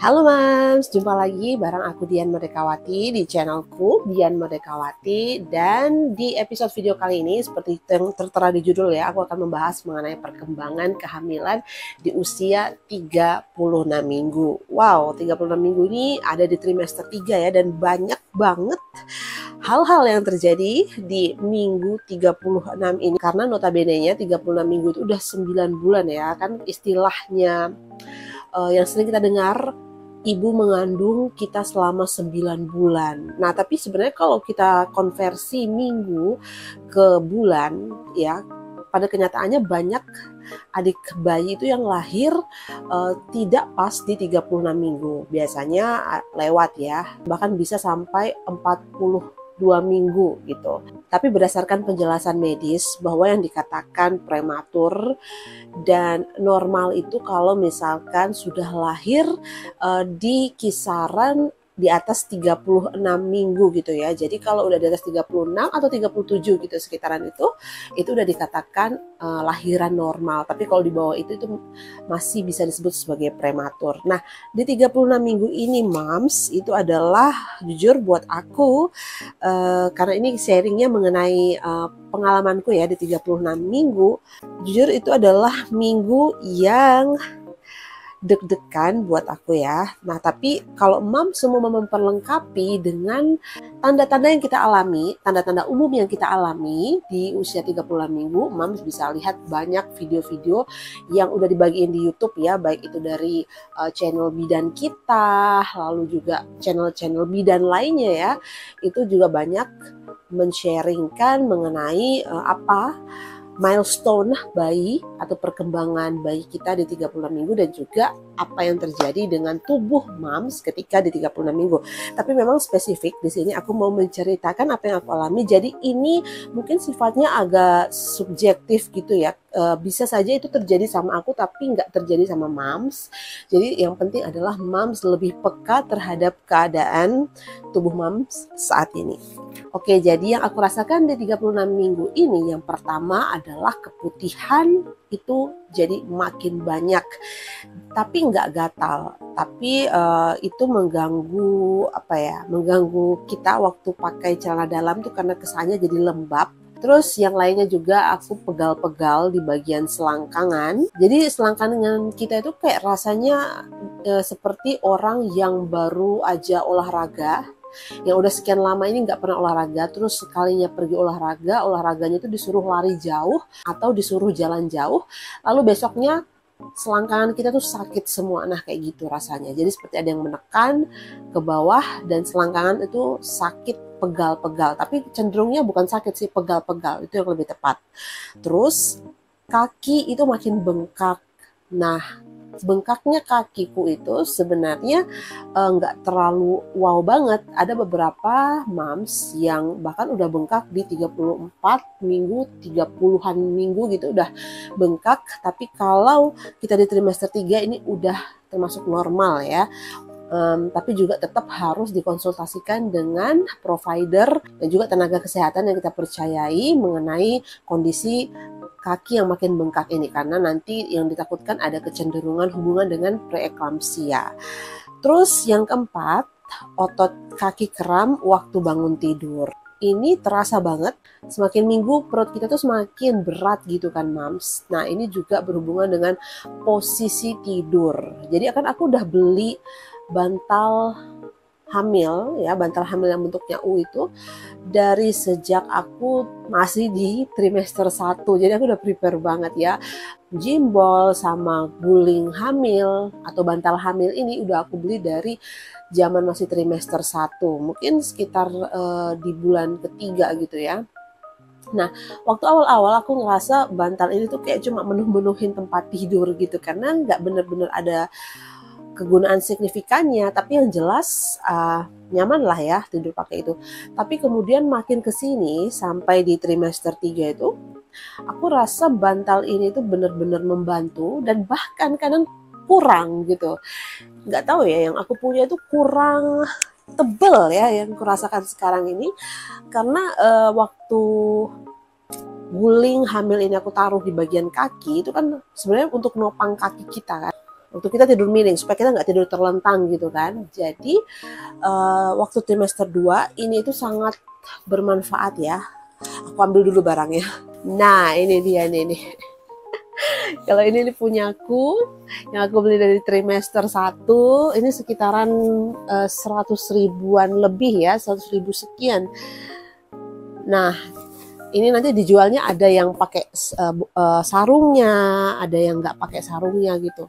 Halo Mams, jumpa lagi bareng aku Dian Merdekawati di channelku Dian Merdekawati. Dan di episode video kali ini seperti yang tertera di judul ya, aku akan membahas mengenai perkembangan kehamilan di usia 36 minggu. Wow, 36 minggu ini ada di trimester 3 ya, dan banyak banget hal-hal yang terjadi di minggu 36 ini. Karena notabene-nya 36 minggu itu udah 9 bulan ya, kan istilahnya yang sering kita dengar, ibu mengandung kita selama 9 bulan. Nah, tapi sebenarnya kalau kita konversi minggu ke bulan ya, pada kenyataannya banyak adik bayi itu yang lahir tidak pas di 36 minggu. Biasanya lewat ya, bahkan bisa sampai 42 minggu gitu. Tapi berdasarkan penjelasan medis bahwa yang dikatakan prematur dan normal itu kalau misalkan sudah lahir di kisaran di atas 36 minggu gitu ya. Jadi kalau udah di atas 36 atau 37 gitu sekitaran itu udah dikatakan lahiran normal. Tapi kalau di bawah itu masih bisa disebut sebagai prematur. Nah, di 36 minggu ini Mams, itu adalah jujur buat aku karena ini sharingnya mengenai pengalamanku ya di 36 minggu. Jujur itu adalah minggu yang deg-degan buat aku ya. Nah, tapi kalau Mams semua memperlengkapi dengan tanda-tanda yang kita alami, tanda-tanda umum yang kita alami di usia 36 minggu, Mams bisa lihat banyak video-video yang udah dibagiin di YouTube ya, baik itu dari channel bidan kita, lalu juga channel-channel bidan lainnya ya. Itu juga banyak men-sharingkan mengenai apa milestone bayi atau perkembangan bayi kita di 36 minggu, dan juga apa yang terjadi dengan tubuh Mams ketika di 36 minggu. Tapi memang spesifik di sini aku mau menceritakan apa yang aku alami. Jadi ini mungkin sifatnya agak subjektif gitu ya. Bisa saja itu terjadi sama aku tapi nggak terjadi sama Mams. Jadi yang penting adalah Mams lebih peka terhadap keadaan tubuh Mams saat ini. Oke, jadi yang aku rasakan di 36 minggu ini, yang pertama adalah keputihan itu jadi makin banyak. Tapi nggak gatal, tapi itu mengganggu mengganggu kita waktu pakai celana dalam tuh, karena kesannya jadi lembab. Terus yang lainnya juga aku pegal-pegal di bagian selangkangan. Jadi selangkangan kita itu kayak rasanya seperti orang yang baru aja olahraga, yang udah sekian lama ini nggak pernah olahraga, terus sekalinya pergi olahraganya itu disuruh lari jauh atau disuruh jalan jauh, lalu besoknya selangkangan kita tuh sakit semua. Nah, kayak gitu rasanya. Jadi seperti ada yang menekan ke bawah dan selangkangan itu sakit, pegal-pegal. Tapi cenderungnya bukan sakit sih, pegal-pegal itu yang lebih tepat. Terus kaki itu makin bengkak. Nah, bengkaknya kakiku itu sebenarnya nggak terlalu wow banget. Ada beberapa Mams yang bahkan udah bengkak di 34 minggu, 30-an minggu gitu udah bengkak. Tapi kalau kita di trimester 3 ini udah termasuk normal ya. Tapi juga tetap harus dikonsultasikan dengan provider dan juga tenaga kesehatan yang kita percayai mengenai kondisi kaki yang makin bengkak ini, karena nanti yang ditakutkan ada kecenderungan hubungan dengan preeklamsia. Terus yang keempat, otot kaki kram waktu bangun tidur. Ini terasa banget, semakin minggu perut kita tuh semakin berat gitu kan Mams. Nah, ini juga berhubungan dengan posisi tidur. Jadi aku udah beli bantal hamil ya, bantal hamil yang bentuknya U itu dari sejak aku masih di trimester 1. Jadi aku udah prepare banget ya. Gimbal sama guling hamil atau bantal hamil ini udah aku beli dari zaman masih trimester 1. Mungkin sekitar di bulan ketiga gitu ya. Nah, waktu awal-awal aku ngerasa bantal ini tuh kayak cuma menuhin tempat tidur gitu, karena nggak bener-bener ada kegunaan signifikannya, tapi yang jelas nyaman lah ya tidur pakai itu. Tapi kemudian makin kesini sampai di trimester 3 itu, aku rasa bantal ini tuh bener-bener membantu dan bahkan kadang kurang gitu. Nggak tahu ya, yang aku punya itu kurang tebel ya yang kurasakan sekarang ini, karena waktu guling hamil ini aku taruh di bagian kaki, itu kan sebenarnya untuk nopang kaki kita kan. Waktu kita tidur miring supaya kita nggak tidur terlentang gitu kan. Jadi waktu trimester 2 ini itu sangat bermanfaat ya. Aku ambil dulu barangnya. Nah ini dia nih. Kalau ini punyaku yang aku beli dari trimester 1, ini sekitaran 100 ribuan lebih ya, 100 ribu sekian. Nah ini nanti dijualnya ada yang pakai sarungnya, ada yang nggak pakai sarungnya gitu.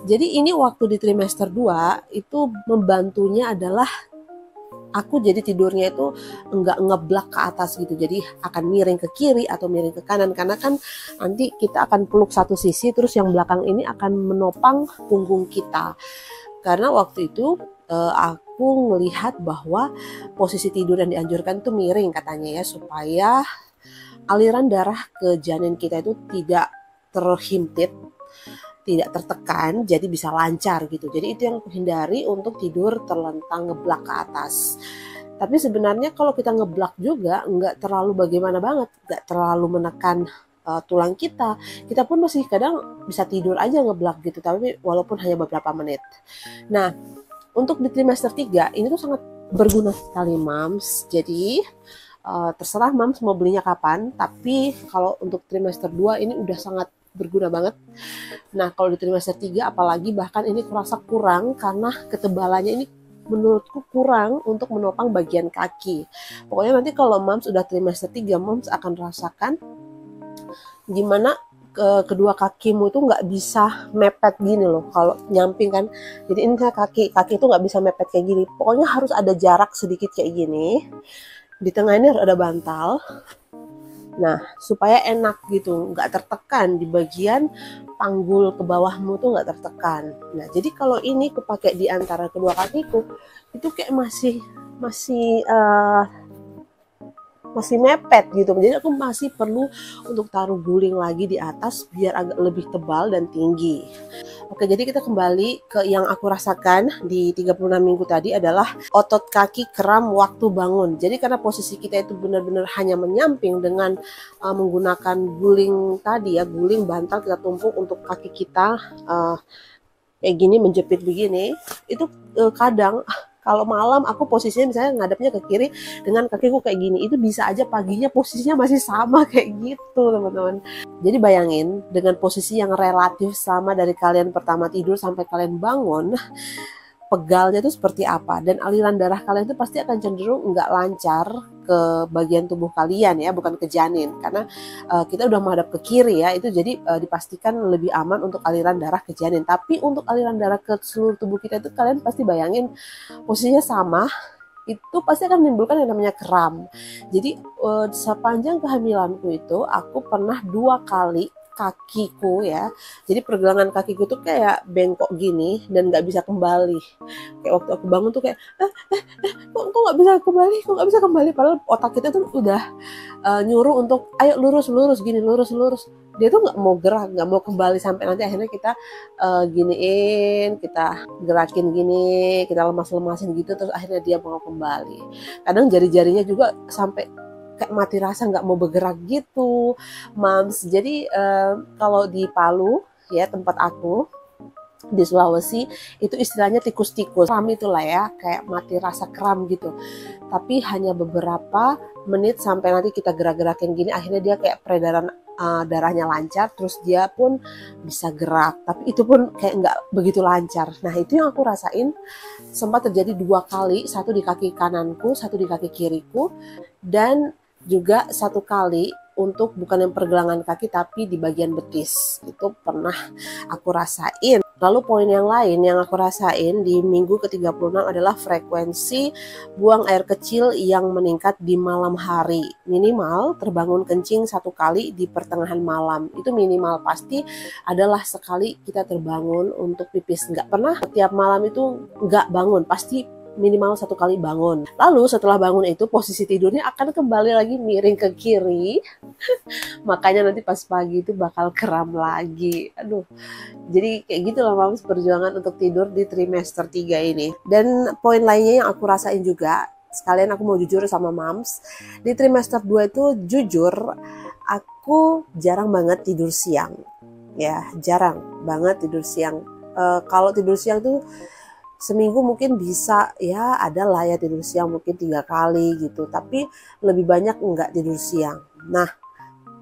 Jadi ini waktu di trimester 2 itu membantunya adalah aku jadi tidurnya itu enggak ngeblak ke atas gitu, jadi akan miring ke kiri atau miring ke kanan, karena kan nanti kita akan peluk satu sisi, terus yang belakang ini akan menopang punggung kita. Karena waktu itu aku melihat bahwa posisi tidur yang dianjurkan itu miring katanya ya, supaya aliran darah ke janin kita itu tidak terhimpit, tidak tertekan, jadi bisa lancar gitu. Jadi itu yang aku hindari, untuk tidur terlentang ngeblak ke atas. Tapi sebenarnya kalau kita ngeblak juga nggak terlalu bagaimana banget, nggak terlalu menekan tulang kita. Kita pun masih kadang bisa tidur aja ngeblak gitu, tapi walaupun hanya beberapa menit. Nah, untuk di trimester 3 ini tuh sangat berguna sekali Mams. Jadi terserah Mams mau belinya kapan, tapi kalau untuk trimester 2 ini udah sangat berguna banget. Nah kalau di trimester 3 apalagi, bahkan ini kurasa kurang karena ketebalannya ini menurutku kurang untuk menopang bagian kaki. Pokoknya nanti kalau Mams udah trimester 3, Mams akan rasakan gimana kedua kakimu itu nggak bisa mepet gini loh kalau nyamping kan. Jadi ini kaki itu nggak bisa mepet kayak gini, pokoknya harus ada jarak sedikit kayak gini. Di tengah ini harus ada bantal. Nah, supaya enak gitu, nggak tertekan di bagian panggul ke bawahmu tuh nggak tertekan. Nah, jadi kalau ini kepake di antara kedua kakiku, itu kayak masih mepet gitu. Jadi aku masih perlu untuk taruh guling lagi di atas biar agak lebih tebal dan tinggi. Oke, jadi kita kembali ke yang aku rasakan di 36 minggu tadi adalah otot kaki kram waktu bangun. Jadi karena posisi kita itu benar-benar hanya menyamping dengan menggunakan guling tadi ya, guling bantal kita tumpuk untuk kaki kita kayak gini, menjepit begini. Itu kadang kalau malam aku posisinya misalnya ngadepnya ke kiri dengan kakiku kayak gini, itu bisa aja paginya posisinya masih sama kayak gitu teman-teman. Jadi bayangin dengan posisi yang relatif sama dari kalian pertama tidur sampai kalian bangun, pegalnya itu seperti apa, dan aliran darah kalian itu pasti akan cenderung nggak lancar ke bagian tubuh kalian ya, bukan ke janin, karena kita udah menghadap ke kiri ya, itu jadi dipastikan lebih aman untuk aliran darah ke janin. Tapi untuk aliran darah ke seluruh tubuh kita itu kalian pasti bayangin posisinya sama, itu pasti akan menimbulkan yang namanya kram. Jadi sepanjang kehamilanku itu aku pernah 2 kali kakiku ya, jadi pergelangan kakiku tuh kayak bengkok gini dan nggak bisa kembali. Kayak waktu aku bangun tuh kayak kok nggak bisa kembali, padahal otak kita tuh udah nyuruh untuk ayo lurus gini, lurus. Dia tuh nggak mau gerak, nggak mau kembali, sampai nanti akhirnya kita giniin, kita gerakin gini, kita lemas-lemasin gitu, terus akhirnya dia mau kembali. Kadang jari-jarinya juga sampai kayak mati rasa, nggak mau bergerak gitu Mams. Jadi kalau di Palu ya, tempat aku di Sulawesi, itu istilahnya tikus-tikus kram itulah ya, kayak mati rasa kram gitu. Tapi hanya beberapa menit sampai nanti kita gerak-gerakin gini, akhirnya dia kayak peredaran darahnya lancar, terus dia pun bisa gerak. Tapi itu pun kayak nggak begitu lancar. Nah itu yang aku rasain, sempat terjadi 2 kali, satu di kaki kananku, satu di kaki kiriku, dan juga 1 kali untuk bukan yang pergelangan kaki tapi di bagian betis. Itu pernah aku rasain. Lalu poin yang lain yang aku rasain di minggu ke-36 adalah frekuensi buang air kecil yang meningkat di malam hari. Minimal terbangun kencing 1 kali di pertengahan malam. Itu minimal, pasti adalah sekali kita terbangun untuk pipis. Nggak pernah setiap malam itu nggak bangun, pasti minimal 1 kali bangun. Lalu setelah bangun itu posisi tidurnya akan kembali lagi miring ke kiri. Makanya nanti pas pagi itu bakal kram lagi. Aduh. Jadi kayak gitu lah Mams perjuangan untuk tidur di trimester 3 ini. Dan poin lainnya yang aku rasain juga, sekalian aku mau jujur sama Mams, di trimester 2 itu jujur aku jarang banget tidur siang. Ya, jarang banget tidur siang. Kalau tidur siang tuh seminggu mungkin bisa ya, ada lah ya tidur siang mungkin 3 kali gitu. Tapi lebih banyak enggak tidur siang. Nah,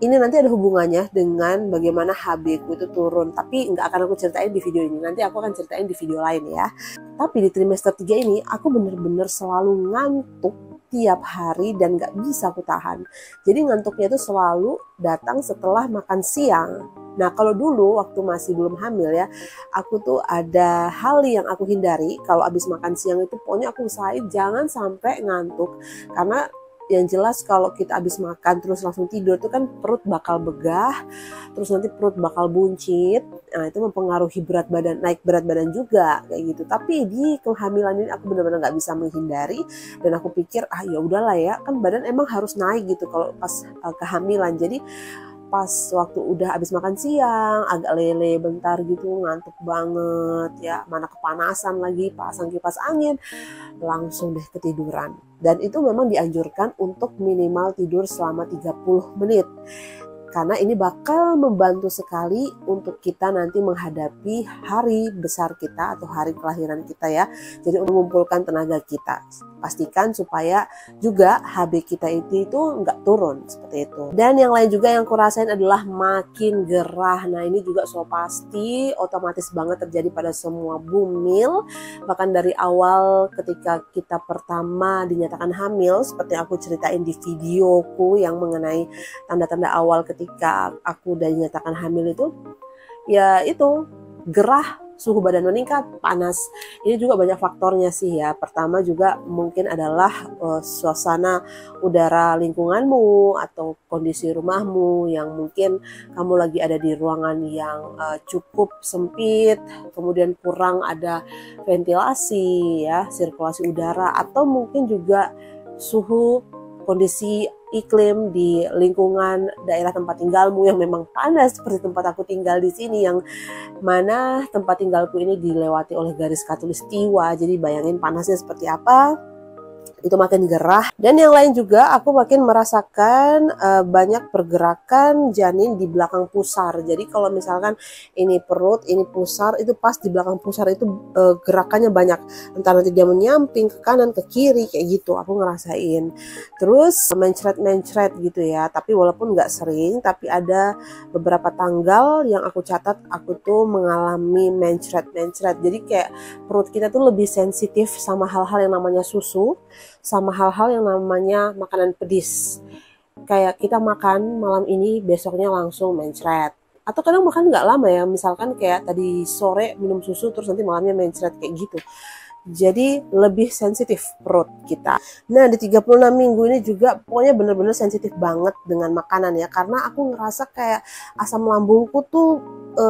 ini nanti ada hubungannya dengan bagaimana HB ku itu turun. Tapi nggak akan aku ceritain di video ini. Nanti aku akan ceritain di video lain ya. Tapi di trimester 3 ini aku bener-bener selalu ngantuk tiap hari dan nggak bisa aku tahan. Jadi ngantuknya itu selalu datang setelah makan siang. Nah kalau dulu waktu masih belum hamil ya, aku tuh ada hal yang aku hindari. Kalau habis makan siang itu pokoknya aku usahain jangan sampai ngantuk. Karena yang jelas kalau kita habis makan terus langsung tidur itu kan perut bakal begah, terus nanti perut bakal buncit. Nah itu mempengaruhi berat badan, naik berat badan juga kayak gitu. Tapi di kehamilan ini aku benar-benar nggak bisa menghindari dan aku pikir ya udahlah ya, kan badan emang harus naik gitu kalau pas kehamilan. Jadi pas waktu udah habis makan siang agak lele bentar gitu, ngantuk banget ya, mana kepanasan lagi, pasang kipas angin, langsung deh ketiduran. Dan itu memang dianjurkan untuk minimal tidur selama 30 menit. Karena ini bakal membantu sekali untuk kita nanti menghadapi hari besar kita atau hari kelahiran kita ya. Jadi untuk mengumpulkan tenaga kita. Pastikan supaya juga HB kita itu nggak turun seperti itu. Dan yang lain juga yang aku rasain adalah makin gerah. Nah ini juga so pasti otomatis banget terjadi pada semua bumil. Bahkan dari awal ketika kita pertama dinyatakan hamil, seperti aku ceritain di videoku yang mengenai tanda-tanda awal ketika aku udah dinyatakan hamil itu, ya itu gerah, suhu badan meningkat, panas. Ini juga banyak faktornya sih ya. Pertama juga mungkin adalah suasana udara lingkunganmu atau kondisi rumahmu yang mungkin kamu lagi ada di ruangan yang cukup sempit, kemudian kurang ada ventilasi ya, sirkulasi udara, atau mungkin juga suhu kondisi iklim di lingkungan daerah tempat tinggalmu yang memang panas seperti tempat aku tinggal di sini, yang mana tempat tinggalku ini dilewati oleh garis khatulistiwa. Jadi bayangin panasnya seperti apa. Itu makin gerah. Dan yang lain juga aku makin merasakan banyak pergerakan janin di belakang pusar. Jadi kalau misalkan ini perut, ini pusar, itu pas di belakang pusar itu gerakannya banyak. Entah nanti dia menyamping ke kanan, ke kiri, kayak gitu aku ngerasain. Terus mencret-mencret gitu ya. Tapi walaupun nggak sering, tapi ada beberapa tanggal yang aku catat aku tuh mengalami mencret-mencret. Jadi kayak perut kita tuh lebih sensitif sama hal-hal yang namanya susu, sama hal-hal yang namanya makanan pedis. Kayak kita makan malam ini, besoknya langsung mencret. Atau kadang makan nggak lama ya, misalkan kayak tadi sore minum susu terus nanti malamnya mencret kayak gitu. Jadi lebih sensitif perut kita. Nah di 36 minggu ini juga pokoknya bener-bener sensitif banget dengan makanan ya. Karena aku ngerasa kayak asam lambungku tuh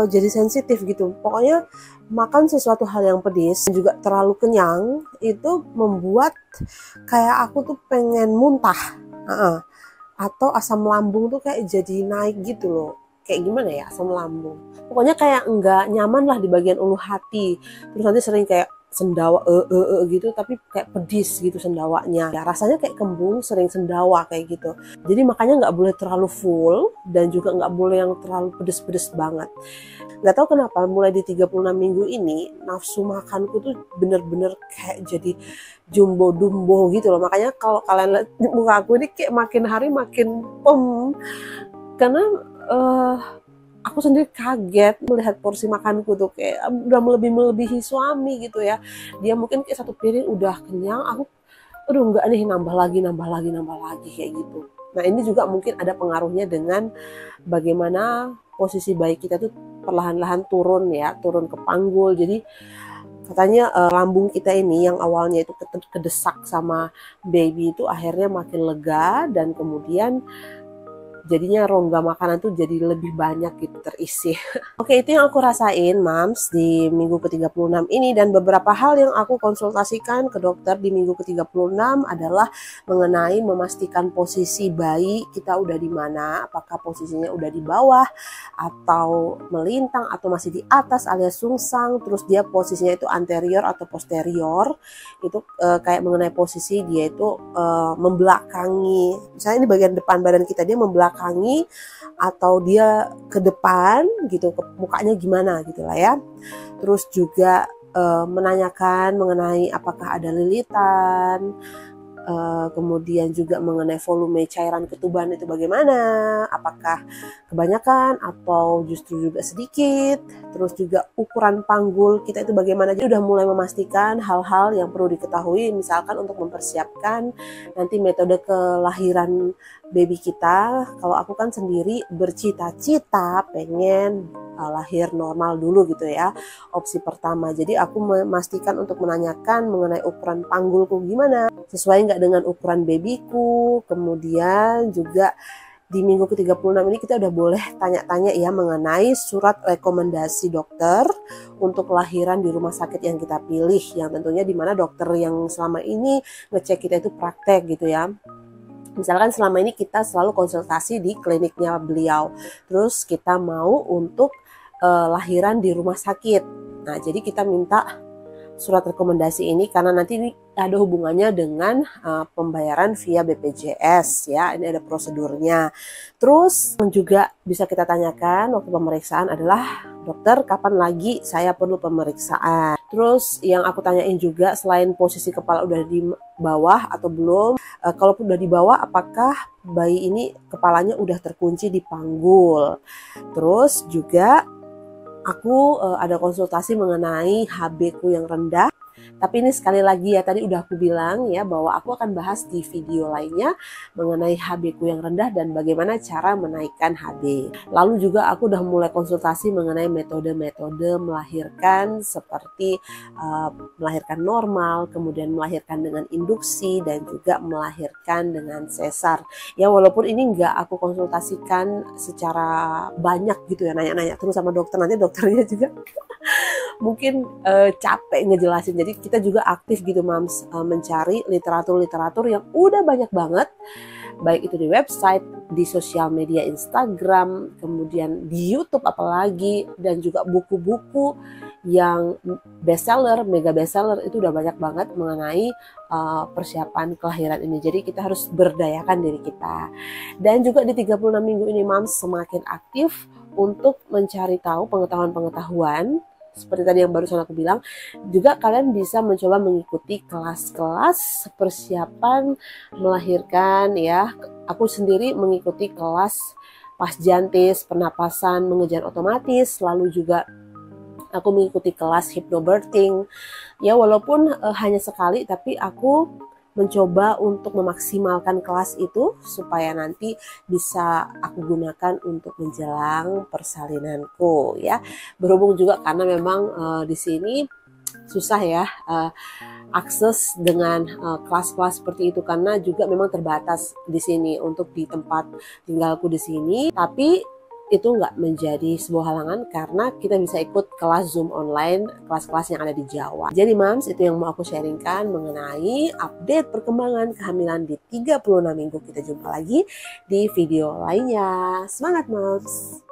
jadi sensitif gitu. Pokoknya makan sesuatu hal yang pedis juga terlalu kenyang itu membuat kayak aku tuh pengen muntah. Atau asam lambung tuh kayak jadi naik gitu loh. Kayak gimana ya asam lambung. Pokoknya kayak nggak nyaman lah di bagian ulu hati. Terus nanti sering kayak sendawa gitu, tapi kayak pedis gitu sendawanya ya, rasanya kayak kembung, sering sendawa kayak gitu. Jadi makanya nggak boleh terlalu full dan juga nggak boleh yang terlalu pedes-pedes banget. Nggak tahu kenapa mulai di 36 minggu ini nafsu makanku tuh bener-bener kayak jadi jumbo dumbo gitu loh. Makanya kalau kalian lihat muka aku ini kayak makin hari makin pem, karena aku sendiri kaget melihat porsi makanku tuh kayak udah melebihi suami gitu ya. Dia mungkin kayak satu piring udah kenyang, aku aduh enggak nih, nambah lagi kayak gitu. Nah ini juga mungkin ada pengaruhnya dengan bagaimana posisi bayi kita tuh perlahan-lahan turun ya, turun ke panggul. Jadi katanya lambung kita ini yang awalnya itu kedesak sama baby itu akhirnya makin lega dan kemudian jadinya rongga makanan tuh jadi lebih banyak gitu terisi. Oke, itu yang aku rasain mams di minggu ke-36 ini. Dan beberapa hal yang aku konsultasikan ke dokter di minggu ke-36 adalah mengenai memastikan posisi bayi kita udah di mana, apakah posisinya udah di bawah atau melintang atau masih di atas alias sungsang, terus dia posisinya itu anterior atau posterior. Itu kayak mengenai posisi dia itu membelakangi, misalnya ini bagian depan badan kita, dia membelakangi membelakangi atau dia ke depan gitu, mukanya gimana gitu lah ya. Terus juga menanyakan mengenai apakah ada lilitan, kemudian juga mengenai volume cairan ketuban itu bagaimana, apakah kebanyakan atau justru juga sedikit, terus juga ukuran panggul kita itu bagaimana. Jadi udah mulai memastikan hal-hal yang perlu diketahui, misalkan untuk mempersiapkan nanti metode kelahiran baby kita. Kalau aku kan sendiri bercita-cita pengen lahir normal dulu gitu ya, opsi pertama. Jadi aku memastikan untuk menanyakan mengenai ukuran panggulku gimana, sesuai nggak dengan ukuran babyku. Kemudian juga di minggu ke-36 ini kita udah boleh tanya-tanya ya mengenai surat rekomendasi dokter untuk kelahiran di rumah sakit yang kita pilih, yang tentunya dimana dokter yang selama ini ngecek kita itu praktek gitu ya. Misalkan selama ini kita selalu konsultasi di kliniknya beliau, terus kita mau untuk lahiran di rumah sakit. Nah, jadi kita minta surat rekomendasi ini karena nanti ini ada hubungannya dengan pembayaran via BPJS ya. Ini ada prosedurnya. Terus juga bisa kita tanyakan waktu pemeriksaan adalah, dokter kapan lagi saya perlu pemeriksaan. Terus yang aku tanyain juga selain posisi kepala udah di bawah atau belum, kalaupun udah di bawah apakah bayi ini kepalanya udah terkunci di panggul. Terus juga aku ada konsultasi mengenai HB ku yang rendah. Tapi ini sekali lagi ya, tadi udah aku bilang ya bahwa aku akan bahas di video lainnya mengenai HB ku yang rendah dan bagaimana cara menaikkan HB. Lalu juga aku udah mulai konsultasi mengenai metode-metode melahirkan seperti melahirkan normal, kemudian melahirkan dengan induksi dan juga melahirkan dengan sesar. Ya walaupun ini enggak aku konsultasikan secara banyak gitu ya, nanya-nanya terus sama dokter, nanti dokternya juga mungkin capek ngejelasin. Jadi kita juga aktif gitu Mams, mencari literatur-literatur yang udah banyak banget, baik itu di website, di sosial media Instagram, kemudian di YouTube apalagi, dan juga buku-buku yang bestseller, mega bestseller itu udah banyak banget mengenai persiapan kelahiran ini. Jadi kita harus berdayakan diri kita. Dan juga di 36 minggu ini Mams semakin aktif untuk mencari tahu pengetahuan-pengetahuan seperti tadi yang barusan aku bilang. Juga kalian bisa mencoba mengikuti kelas-kelas persiapan melahirkan ya. Aku sendiri mengikuti kelas pasjantis, pernapasan mengejar otomatis, lalu juga aku mengikuti kelas hypnobirthing. Ya walaupun hanya sekali, tapi aku mencoba untuk memaksimalkan kelas itu supaya nanti bisa aku gunakan untuk menjelang persalinanku ya. Berhubung juga karena memang di sini susah ya akses dengan kelas-kelas seperti itu, karena juga memang terbatas di sini untuk di tempat tinggalku di sini. Tapi itu nggak menjadi sebuah halangan karena kita bisa ikut kelas Zoom online, kelas-kelas yang ada di Jawa. Jadi Mams, itu yang mau aku sharingkan mengenai update perkembangan kehamilan di 36 minggu. Kita jumpa lagi di video lainnya. Semangat Mams!